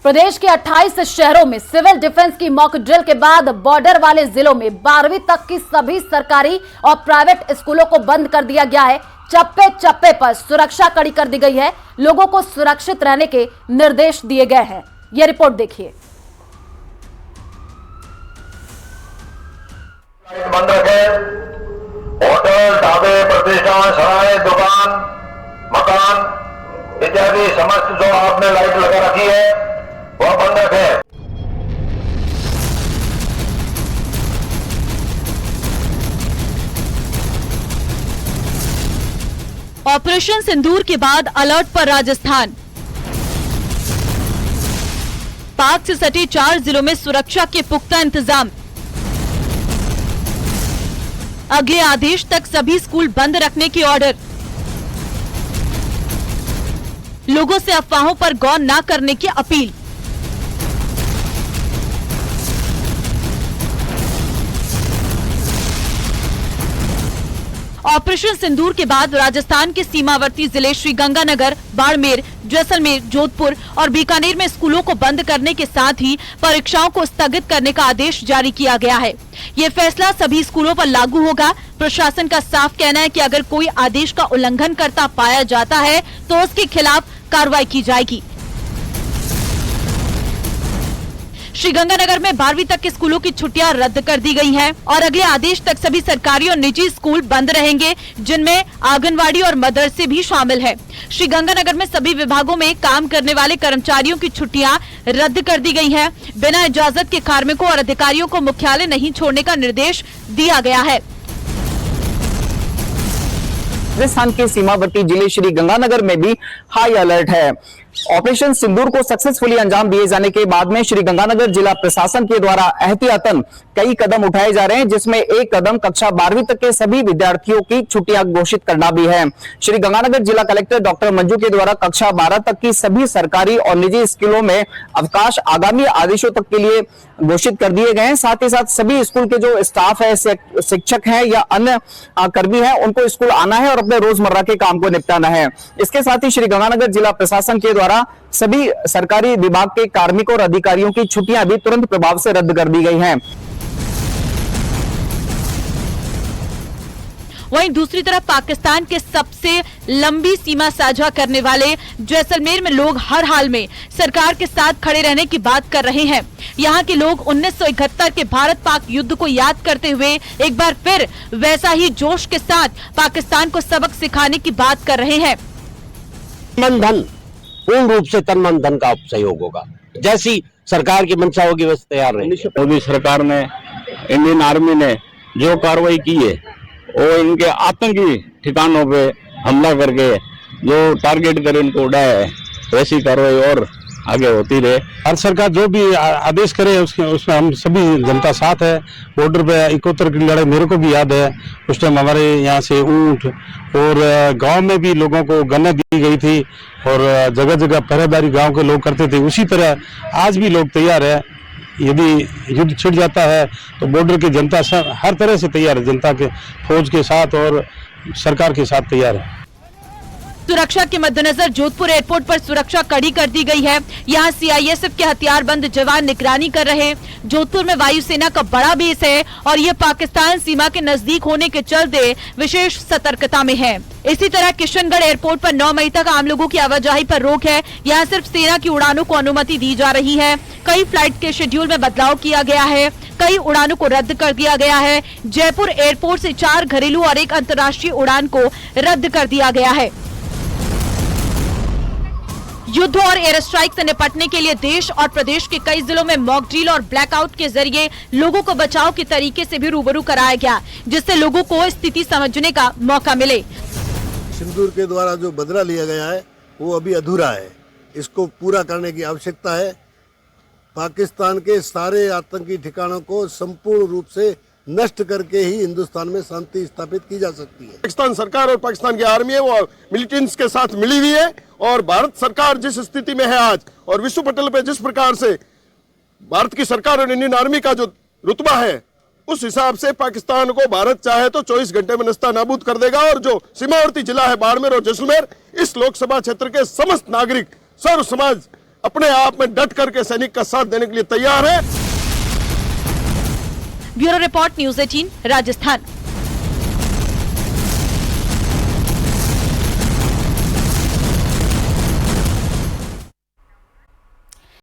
प्रदेश के 28 शहरों में सिविल डिफेंस की मॉक ड्रिल के बाद बॉर्डर वाले जिलों में 12वीं तक की सभी सरकारी और प्राइवेट स्कूलों को बंद कर दिया गया है। चप्पे चप्पे पर सुरक्षा कड़ी कर दी गई है। लोगों को सुरक्षित रहने के निर्देश दिए गए हैं। यह रिपोर्ट देखिए। बंद रखे। होटल, ढाबे, प्रतिष्ठान, सराय, दुकान, मकान इत्यादि समस्त जो आपने लाइट लगा रखी है वह बंद रखे। ऑपरेशन सिंदूर के बाद अलर्ट पर राजस्थान। पाक से सटे 4 जिलों में सुरक्षा के पुख्ता इंतजाम। अगले आदेश तक सभी स्कूल बंद रखने की ऑर्डर। लोगों से अफवाहों पर गौर न करने की अपील। ऑपरेशन सिंदूर के बाद राजस्थान के सीमावर्ती जिले श्रीगंगानगर, बाड़मेर, जैसलमेर, जोधपुर और बीकानेर में स्कूलों को बंद करने के साथ ही परीक्षाओं को स्थगित करने का आदेश जारी किया गया है। ये फैसला सभी स्कूलों पर लागू होगा। प्रशासन का साफ कहना है कि अगर कोई आदेश का उल्लंघन करता पाया जाता है तो उसके खिलाफ कार्रवाई की जाएगी। श्रीगंगानगर में 12वीं तक के स्कूलों की छुट्टियां रद्द कर दी गई हैं और अगले आदेश तक सभी सरकारी और निजी स्कूल बंद रहेंगे, जिनमें आंगनवाड़ी और मदरसे भी शामिल है। श्रीगंगानगर में सभी विभागों में काम करने वाले कर्मचारियों की छुट्टियां रद्द कर दी गई हैं। बिना इजाजत के कार्मिकों और अधिकारियों को मुख्यालय नहीं छोड़ने का निर्देश दिया गया है। राजस्थान के सीमावर्ती जिले श्रीगंगानगर में भी हाई अलर्ट है। ऑपरेशन सिंदूर को सक्सेसफुली अंजाम दिए जाने के बाद में श्रीगंगानगर जिला प्रशासन के द्वारा एहतियातन कई कदम उठाए जा रहे हैं, जिसमें एक कदम कक्षा 12वीं तक के सभी विद्यार्थियों की छुट्टियां घोषित करना भी है। श्रीगंगानगर जिला कलेक्टर डॉक्टर मंजू के द्वारा कक्षा 12 तक की सभी सरकारी और निजी स्कूलों में अवकाश आगामी आदेशों तक के लिए घोषित कर दिए गए हैं। साथ ही साथ सभी स्कूल के जो स्टाफ है, शिक्षक हैं या अन्य कर्मी हैं, उनको स्कूल आना है और अपने रोजमर्रा के काम को निपटाना है। इसके साथ ही श्रीगंगानगर जिला प्रशासन के द्वारा सभी सरकारी विभाग के कार्मिकों और अधिकारियों की छुट्टियां भी तुरंत प्रभाव से रद्द कर दी गई हैं। वहीं दूसरी तरफ पाकिस्तान के सबसे लंबी सीमा साझा करने वाले जैसलमेर में लोग हर हाल में सरकार के साथ खड़े रहने की बात कर रहे हैं। यहाँ के लोग 1971 के भारत पाक युद्ध को याद करते हुए एक बार फिर वैसा ही जोश के साथ पाकिस्तान को सबक सिखाने की बात कर रहे हैं। मन धन पूर्ण रूप से तन मन धन का सहयोग होगा। जैसी सरकार की मंशा होगी वैसे तैयार रहेंगे। मोदी सरकार ने, इंडियन आर्मी ने जो कार्रवाई की है वो इनके आतंकी ठिकानों पे हमला करके जो टारगेट कर इनको उड़ाया है, वैसी कार्रवाई और आगे होती रहे। भारत सरकार जो भी आदेश करे उसमें हम सभी जनता साथ है। बॉर्डर पे 71 की लड़ाई मेरे को भी याद है। उस टाइम हमारे यहाँ से ऊंट और गांव में भी लोगों को गन्ना दी गई थी और जगह जगह पहरेदारी गांव के लोग करते थे। उसी तरह आज भी लोग तैयार है। यदि युद्ध छिड़ जाता है तो बॉर्डर की जनता हर तरह से तैयार है। जनता के फौज के साथ और सरकार के साथ तैयार है। सुरक्षा के मद्देनजर जोधपुर एयरपोर्ट पर सुरक्षा कड़ी कर दी गई है। यहाँ सीआईएसएफ के हथियारबंद जवान निगरानी कर रहे हैं। जोधपुर में वायुसेना का बड़ा बेस है और ये पाकिस्तान सीमा के नजदीक होने के चलते विशेष सतर्कता में है। इसी तरह किशनगढ़ एयरपोर्ट पर 9 मई तक आम लोगों की आवाजाही पर रोक है। यहाँ सिर्फ सेना की उड़ानों को अनुमति दी जा रही है। कई फ्लाइट के शेड्यूल में बदलाव किया गया है। कई उड़ानों को रद्द कर दिया गया है। जयपुर एयरपोर्ट से 4 घरेलू और 1 अंतर्राष्ट्रीय उड़ान को रद्द कर दिया गया है। युद्ध और एयर स्ट्राइक से निपटने के लिए देश और प्रदेश के कई जिलों में मॉक ड्रिल और ब्लैकआउट के जरिए लोगों को बचाव के तरीके से भी रूबरू कराया गया, जिससे लोगों को स्थिति समझने का मौका मिले। सिंदूर के द्वारा जो बदला लिया गया है वो अभी अधूरा है। इसको पूरा करने की आवश्यकता है। पाकिस्तान के सारे आतंकी ठिकानों को संपूर्ण रूप से नष्ट करके ही हिंदुस्तान में शांति स्थापित की जा सकती है। पाकिस्तान सरकार और पाकिस्तान की आर्मी है वो मिलिटेंट्स के साथ मिली हुई है और भारत सरकार जिस स्थिति में है आज और विश्व पटल पे जिस प्रकार से भारत की सरकार और इंडियन आर्मी का जो रुतबा है, उस हिसाब से पाकिस्तान को भारत चाहे तो 24 घंटे में नस्ता नाबूद कर देगा। और जो सीमावर्ती जिला है बाड़मेर और जैसलमेर, इस लोकसभा क्षेत्र के समस्त नागरिक, सर्व समाज अपने आप में डट करके सैनिक का साथ देने के लिए तैयार है। Bureau report, news 18 Rajasthan.